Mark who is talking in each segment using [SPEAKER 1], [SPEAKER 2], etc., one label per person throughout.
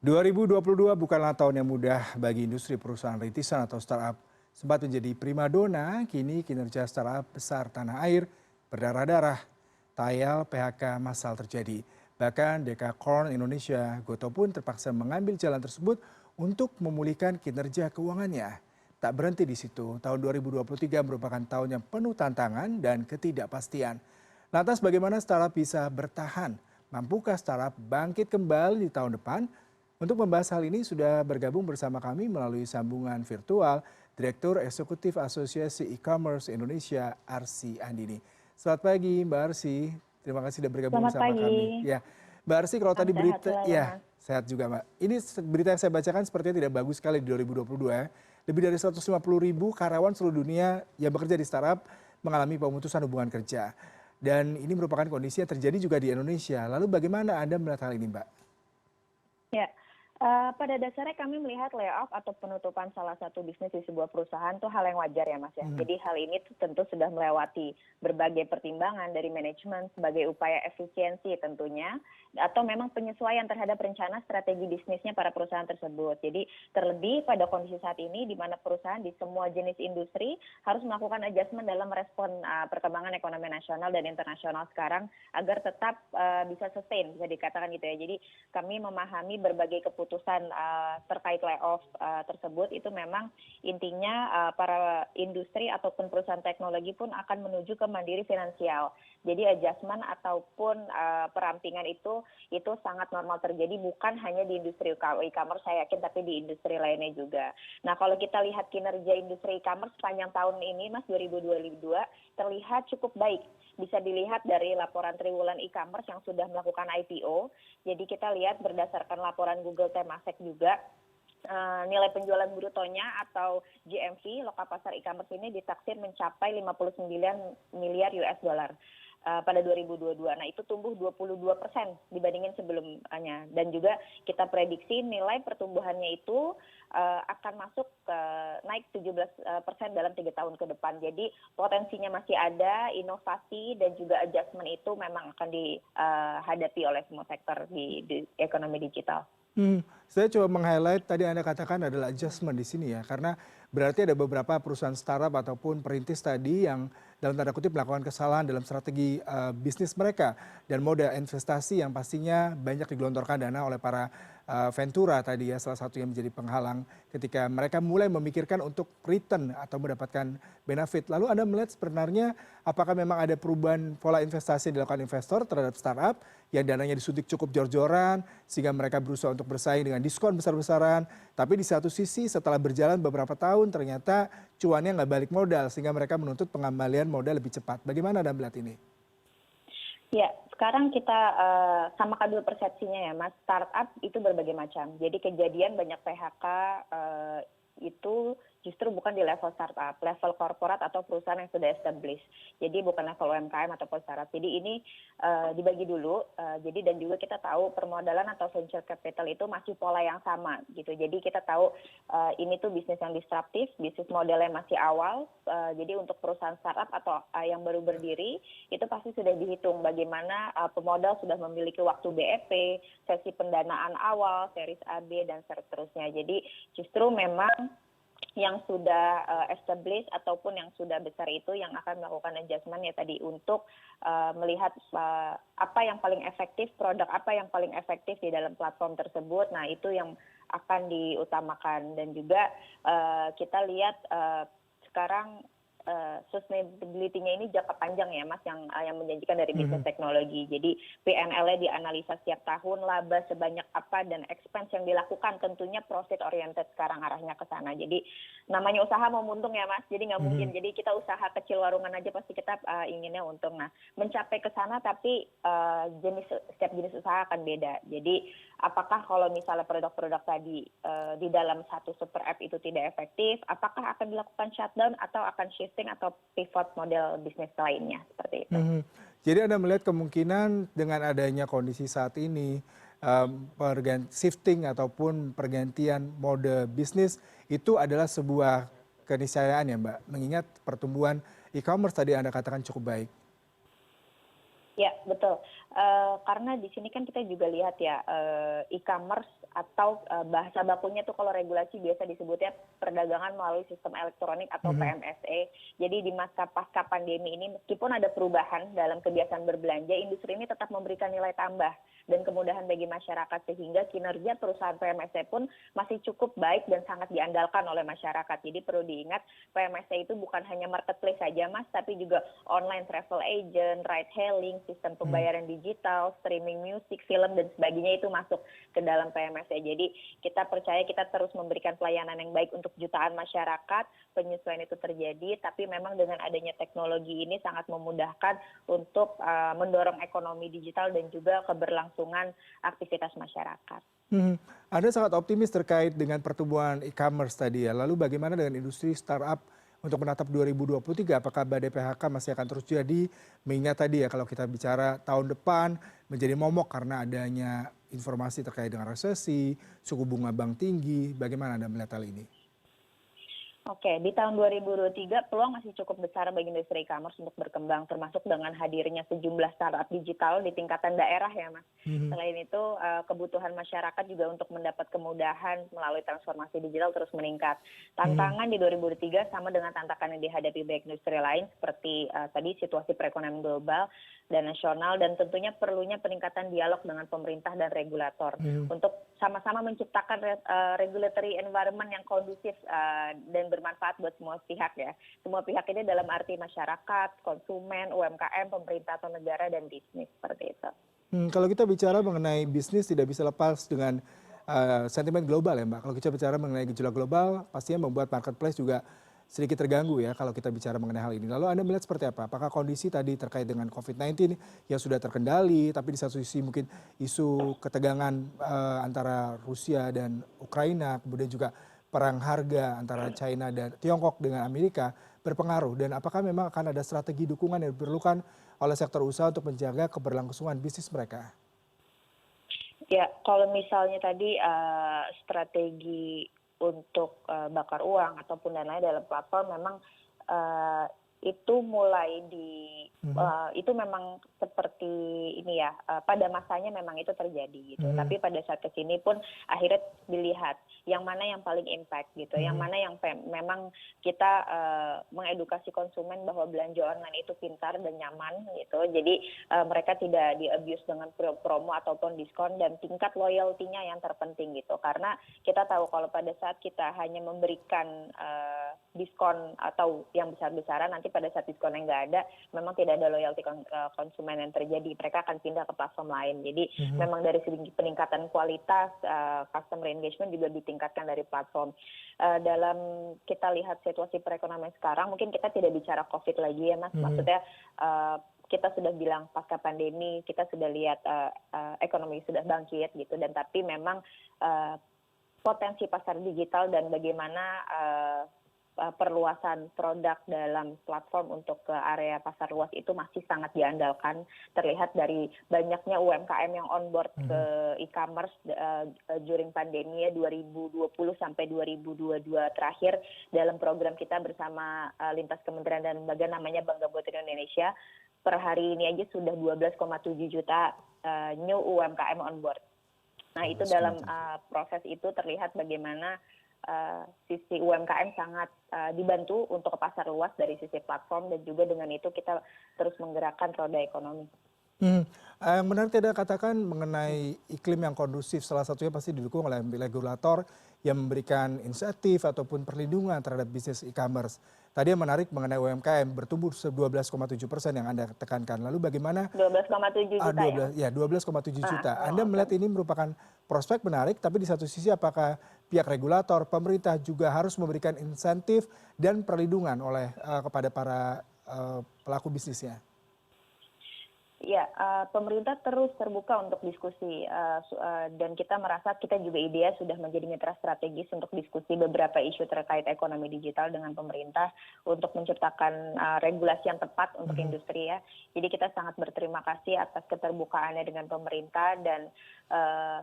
[SPEAKER 1] 2022 bukanlah tahun yang mudah bagi industri perusahaan rintisan atau startup. Sempat menjadi primadona, kini kinerja startup besar tanah air berdarah-darah. Tayal PHK massal terjadi. Bahkan Dekakorn Indonesia, Gotoh pun terpaksa mengambil jalan tersebut untuk memulihkan kinerja keuangannya. Tak berhenti di situ, tahun 2023 merupakan tahun yang penuh tantangan dan ketidakpastian. Lantas bagaimana startup bisa bertahan? Mampukah startup bangkit kembali di tahun depan? Untuk membahas hal ini sudah bergabung bersama kami melalui sambungan virtual Direktur Eksekutif Asosiasi E-Commerce Indonesia, Arsy Andini. Selamat pagi Mbak Arsy, terima kasih sudah bergabung
[SPEAKER 2] Selamat
[SPEAKER 1] bersama
[SPEAKER 2] pagi.
[SPEAKER 1] kami. Ya, Mbak Arsy kalau tadi
[SPEAKER 2] Sehat
[SPEAKER 1] berita,
[SPEAKER 2] selalu,
[SPEAKER 1] ya
[SPEAKER 2] Mas.
[SPEAKER 1] sehat juga Mbak. Ini berita yang saya bacakan sepertinya tidak bagus sekali di 2022 ya. Lebih dari 150.000 karyawan seluruh dunia yang bekerja di startup mengalami pemutusan hubungan kerja. Dan ini merupakan kondisi yang terjadi juga di Indonesia. Lalu bagaimana Anda melihat hal ini Mbak?
[SPEAKER 2] Ya, pada dasarnya kami melihat layoff atau penutupan salah satu bisnis di sebuah perusahaan itu hal yang wajar ya Mas ya. Jadi hal ini tentu sudah melewati berbagai pertimbangan dari manajemen sebagai upaya efisiensi tentunya, atau memang penyesuaian terhadap rencana strategi bisnisnya para perusahaan tersebut. Jadi terlebih pada kondisi saat ini di mana perusahaan di semua jenis industri harus melakukan adjustment dalam respon perkembangan ekonomi nasional dan internasional sekarang agar tetap bisa sustain, bisa dikatakan gitu ya. Jadi kami memahami berbagai keputusan terkait layoff tersebut itu memang intinya para industri ataupun perusahaan teknologi pun akan menuju ke mandiri finansial. Jadi adjustment ataupun perampingan itu sangat normal terjadi bukan hanya di industri e-commerce saya yakin tapi di industri lainnya juga. Nah, kalau kita lihat kinerja industri e-commerce sepanjang tahun ini Mas 2022 terlihat cukup baik. Bisa dilihat dari laporan triwulan e-commerce yang sudah melakukan IPO. Jadi kita lihat berdasarkan laporan Google Temasek juga nilai penjualan brutonya atau GMV lokal pasar e-commerce ini ditaksir mencapai 59 miliar US dollar pada 2022. Nah, itu tumbuh 22% dibandingin sebelumnya. Dan juga kita prediksi nilai pertumbuhannya itu akan masuk ke naik 17% dalam 3 tahun ke depan. Jadi potensinya masih ada, inovasi dan juga adjustment itu memang akan dihadapi oleh semua sektor di ekonomi digital.
[SPEAKER 1] Saya coba meng-highlight tadi Anda katakan adalah adjustment di sini ya, karena berarti ada beberapa perusahaan startup ataupun perintis tadi yang dalam tanda kutip melakukan kesalahan dalam strategi bisnis mereka dan mode investasi yang pastinya banyak digelontorkan dana oleh para Ventura tadi ya, salah satu yang menjadi penghalang ketika mereka mulai memikirkan untuk return atau mendapatkan benefit. Lalu Anda melihat sebenarnya apakah memang ada perubahan pola investasi yang dilakukan investor terhadap startup yang dananya disuntik cukup jor-joran sehingga mereka berusaha untuk bersaing dengan diskon besar-besaran. Tapi di satu sisi setelah berjalan beberapa tahun ternyata cuannya nggak balik modal sehingga mereka menuntut pengembalian modal lebih cepat. Bagaimana Anda melihat ini?
[SPEAKER 2] Ya, sekarang kita samakan dulu persepsinya ya Mas. Startup itu berbagai macam. Jadi kejadian banyak PHK itu justru bukan di level startup, level korporat atau perusahaan yang sudah established. Jadi bukan level UMKM ataupun startup. Jadi ini dibagi dulu. Jadi dan juga kita tahu permodalan atau venture capital itu masih pola yang sama gitu. Jadi kita tahu ini tuh bisnis yang disruptif, bisnis modelnya masih awal. Jadi untuk perusahaan startup atau yang baru berdiri itu pasti sudah dihitung bagaimana pemodal sudah memiliki waktu BEP, sesi pendanaan awal, series A, B dan seterusnya. Jadi justru memang yang sudah established ataupun yang sudah besar itu yang akan melakukan adjustment ya tadi untuk melihat apa yang paling efektif, produk apa yang paling efektif di dalam platform tersebut. Nah, itu yang akan diutamakan dan juga kita lihat sekarang sustainability-nya ini jangka panjang ya Mas yang menjanjikan dari bisnis teknologi. Jadi P&L-nya dianalisa setiap tahun, laba sebanyak apa dan expense yang dilakukan tentunya profit oriented sekarang arahnya ke sana. Jadi namanya usaha mau untung ya Mas. Jadi nggak mungkin. Jadi kita usaha kecil warungan aja pasti kita inginnya untung. Nah, mencapai ke sana tapi setiap jenis usaha akan beda. Jadi apakah kalau misalnya produk-produk tadi di dalam satu super app itu tidak efektif, apakah akan dilakukan shutdown atau akan shifting atau pivot model bisnis lainnya seperti itu.
[SPEAKER 1] Jadi Anda melihat kemungkinan dengan adanya kondisi saat ini shifting ataupun pergantian mode bisnis itu adalah sebuah keniscayaan ya Mbak, mengingat pertumbuhan e-commerce tadi Anda katakan cukup baik.
[SPEAKER 2] Ya, betul. Karena di sini kan kita juga lihat ya, e-commerce atau bahasa bakunya tuh kalau regulasi biasa disebutnya perdagangan melalui sistem elektronik atau
[SPEAKER 1] Mhm.
[SPEAKER 2] PMSE. Jadi di masa pasca pandemi ini meskipun ada perubahan dalam kebiasaan berbelanja, industri ini tetap memberikan nilai tambah dan kemudahan bagi masyarakat sehingga kinerja perusahaan PMSE pun masih cukup baik dan sangat diandalkan oleh masyarakat. Jadi perlu diingat PMSE itu bukan hanya marketplace saja Mas, tapi juga online travel agent, ride hailing, sistem pembayaran digital, streaming musik, film dan sebagainya itu masuk ke dalam PMSE. Jadi kita percaya kita terus memberikan pelayanan yang baik untuk jutaan masyarakat, penyesuaian itu terjadi, tapi memang dengan adanya teknologi ini sangat memudahkan untuk mendorong ekonomi digital dan juga keberlangsungan aktivitas masyarakat.
[SPEAKER 1] Mhm. Anda sangat optimis terkait dengan pertumbuhan e-commerce tadi ya. Lalu bagaimana dengan industri startup untuk menatap 2023? Apakah badai PHK masih akan terus jadi? Mengingat tadi ya kalau kita bicara tahun depan menjadi momok karena adanya informasi terkait dengan resesi, suku bunga bank tinggi. Bagaimana Anda melihat hal ini?
[SPEAKER 2] Oke, di tahun 2023 peluang masih cukup besar bagi industri e-commerce untuk berkembang, termasuk dengan hadirnya sejumlah startup digital di tingkatan daerah ya, Mas.
[SPEAKER 1] Mhm.
[SPEAKER 2] Selain itu, kebutuhan masyarakat juga untuk mendapat kemudahan melalui transformasi digital terus meningkat.
[SPEAKER 1] Mhm.
[SPEAKER 2] Tantangan di 2023 sama dengan tantangan yang dihadapi baik industri lain seperti tadi situasi perekonomian global dan nasional dan tentunya perlunya peningkatan dialog dengan pemerintah dan regulator
[SPEAKER 1] Mhm.
[SPEAKER 2] untuk sama-sama menciptakan regulatory environment yang kondusif dan bermanfaat buat semua pihak ya. Semua pihak ini dalam arti masyarakat, konsumen, UMKM, pemerintah atau negara dan bisnis seperti itu.
[SPEAKER 1] Kalau kita bicara mengenai bisnis tidak bisa lepas dengan sentimen global ya Mbak. Kalau kita bicara mengenai gejolak global, pastinya membuat marketplace juga sedikit terganggu ya kalau kita bicara mengenai hal ini. Lalu Anda melihat seperti apa? Apakah kondisi tadi terkait dengan COVID-19 yang sudah terkendali, tapi di satu sisi mungkin isu ketegangan antara Rusia dan Ukraina, kemudian juga perang harga antara China dan Tiongkok dengan Amerika berpengaruh dan apakah memang akan ada strategi dukungan yang diperlukan oleh sektor usaha untuk menjaga keberlangsungan bisnis mereka?
[SPEAKER 2] Ya, kalau misalnya tadi strategi untuk bakar uang ataupun dan lain dalam platform memang eh, itu mulai
[SPEAKER 1] Mhm.
[SPEAKER 2] itu memang seperti ini ya, pada masanya memang itu terjadi gitu.
[SPEAKER 1] Mhm.
[SPEAKER 2] Tapi pada saat kesini pun akhirnya dilihat yang mana yang paling impact gitu, yang
[SPEAKER 1] Mhm.
[SPEAKER 2] mana yang memang kita mengedukasi konsumen bahwa belanja online itu pintar dan nyaman gitu. Jadi mereka tidak di-abuse dengan promo ataupun diskon dan tingkat loyalty-nya yang terpenting gitu. Karena kita tahu kalau pada saat kita hanya memberikan diskon atau yang besar-besaran nanti pada saat diskonnya nggak ada, memang tidak ada loyalty konsumen yang terjadi. Mereka akan pindah ke platform lain. Jadi
[SPEAKER 1] Mhm.
[SPEAKER 2] memang dari segi peningkatan kualitas customer engagement juga ditingkatkan dari platform. Dalam kita lihat situasi perekonomian sekarang, mungkin kita tidak bicara COVID lagi ya Mas.
[SPEAKER 1] Mhm.
[SPEAKER 2] Maksudnya kita sudah bilang pasca pandemi, kita sudah lihat ekonomi sudah bangkit gitu. Dan tapi memang potensi pasar digital dan bagaimana perluasan produk dalam platform untuk ke area pasar luas itu masih sangat diandalkan. Terlihat dari banyaknya UMKM yang on board ke
[SPEAKER 1] Mhm.
[SPEAKER 2] e-commerce during pandemi ya 2020 sampai 2022 terakhir dalam program kita bersama lintas kementerian dan lembaga namanya Bangga Buatan Indonesia. Per hari ini aja sudah 12,7 juta new UMKM on board. Nah itu dalam
[SPEAKER 1] 12,7.
[SPEAKER 2] proses itu terlihat bagaimana sisi UMKM sangat dibantu untuk ke pasar luas dari sisi platform dan juga dengan itu kita terus menggerakkan roda ekonomi.
[SPEAKER 1] Mhm. Yang menarik tadi Anda katakan mengenai iklim yang kondusif, salah satunya pasti didukung oleh regulator yang memberikan insentif ataupun perlindungan terhadap bisnis e-commerce. Tadi yang menarik mengenai UMKM bertumbuh 12,7% yang Anda tekankan. Lalu bagaimana
[SPEAKER 2] 12,7 juta ya
[SPEAKER 1] 12
[SPEAKER 2] Mas?
[SPEAKER 1] ya 12,7 juta.
[SPEAKER 2] Oh,
[SPEAKER 1] Anda
[SPEAKER 2] oke.
[SPEAKER 1] melihat ini merupakan prospek menarik, tapi di satu sisi apakah pihak regulator, pemerintah juga harus memberikan insentif dan perlindungan oleh kepada para pelaku bisnisnya?
[SPEAKER 2] Ya, pemerintah terus terbuka untuk diskusi dan kita merasa kita juga IDEA sudah menjadi mitra strategis untuk diskusi beberapa isu terkait ekonomi digital dengan pemerintah untuk menciptakan regulasi yang tepat untuk
[SPEAKER 1] Mhm.
[SPEAKER 2] industri ya. Jadi kita sangat berterima kasih atas keterbukaannya dengan pemerintah dan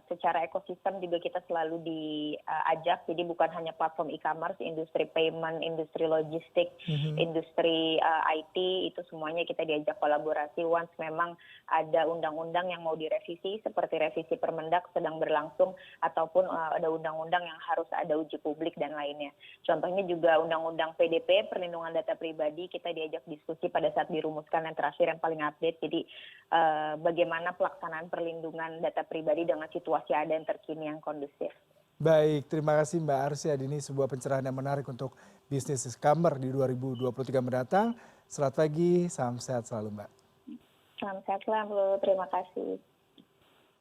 [SPEAKER 2] secara ekosistem juga kita selalu diajak, jadi bukan hanya platform e-commerce, industri payment, industri logistik, industri IT, itu semuanya kita diajak kolaborasi once memang ada undang-undang yang mau direvisi, seperti revisi Permendak sedang berlangsung, ataupun ada undang-undang yang harus ada uji publik dan lainnya. Contohnya juga undang-undang PDP, perlindungan data pribadi, kita diajak diskusi pada saat dirumuskan yang terakhir yang paling update, jadi bagaimana pelaksanaan perlindungan data pribadi dengan situasi ada yang terkini yang kondusif.
[SPEAKER 1] Baik, terima kasih Mbak Arsia. Ini sebuah pencerahan yang menarik untuk bisnis e-commerce di 2023 mendatang. Selamat pagi, salam sehat selalu Mbak.
[SPEAKER 2] Salam sehat selalu, terima kasih.